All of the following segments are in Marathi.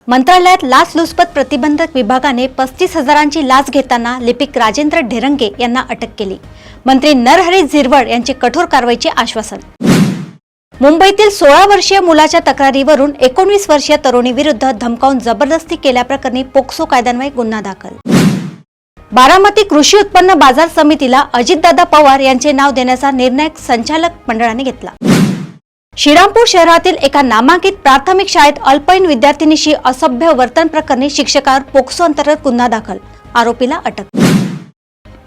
मंत्रालयात लाचलुचपत प्रतिबंधक विभागाने 35,000ची लाच घेताना लिपिक राजेंद्र ढेरंगे यांना अटक केली। मंत्री नरहरी झिरवळ यांचे कठोर कारवाईचे आश्वासन। मुंबईतील 16 वर्षीय मुलाच्या तक्रारीवरून 19 वर्षीय तरुणीविरुद्ध धमकावून जबरदस्ती केल्याप्रकरणी पोक्सो कायद्यान्वये गुन्हा दाखल। बारामती कृषी उत्पन्न बाजार समितीला अजितदादा पवार यांचे नाव देण्याचा निर्णय संचालक मंडळाने घेतला। श्रीरामपूर शहरातील एका नामांकित प्राथमिक शाळेत अल्पवयीन विद्यार्थिनीशी असभ्य वर्तन प्रकरणी शिक्षकावर पोक्सो अंतर्गत गुन्हा दाखल, आरोपीला अटक।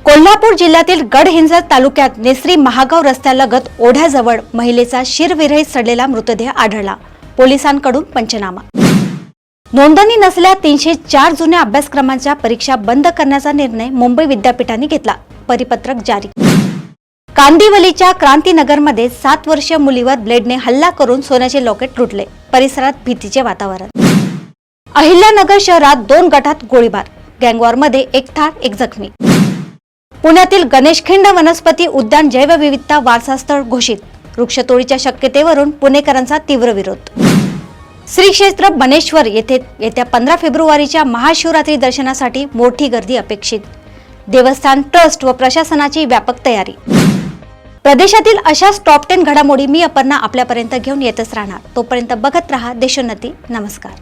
कोल्हापूर जिल्ह्यातील गडहिंग्लज तालुक्यात नेसरी महागाव रस्त्यालगत ओढ्याजवळ महिलेचा शिरविरहित सडलेला मृतदेह आढळला, पोलिसांकडून पंचनामा। नोंदणी नसलेल्या 304 जुन्या अभ्यासक्रमांच्या परीक्षा बंद करण्याचा निर्णय मुंबई विद्यापीठाने घेतला, परिपत्रक जारी। कांदिवलीच्या क्रांतीनगरमध्ये 7 वर्षीय मुलीवर ब्लेडने हल्ला करून सोन्याचे लॉकेट लुटले, परिसरात भीतीचे वातावरण। अहिल्यानगर शहरात 2 गटात गोळीबार, गँगवॉरमध्ये 1 ठार 1 जखमी। पुण्यातील गणेशखिंड वनस्पती उद्यान जैवविविधता वारसास्थळ घोषित, वृक्षतोडीच्या शक्यतेवरून पुणेकरांचा तीव्र विरोध। श्री क्षेत्र बनेश्वर येथे येत्या 15 फेब्रुवारीच्या महाशिवरात्री दर्शनासाठी मोठी गर्दी अपेक्षित, देवस्थान ट्रस्ट व प्रशासनाची व्यापक तयारी। प्रदेशातील अशाच टॉप 10 घडामोडी मी अपर्णा आपल्यापर्यंत घेऊन येतच राहणार। तोपर्यंत बघत रहा देशोन्नती। नमस्कार।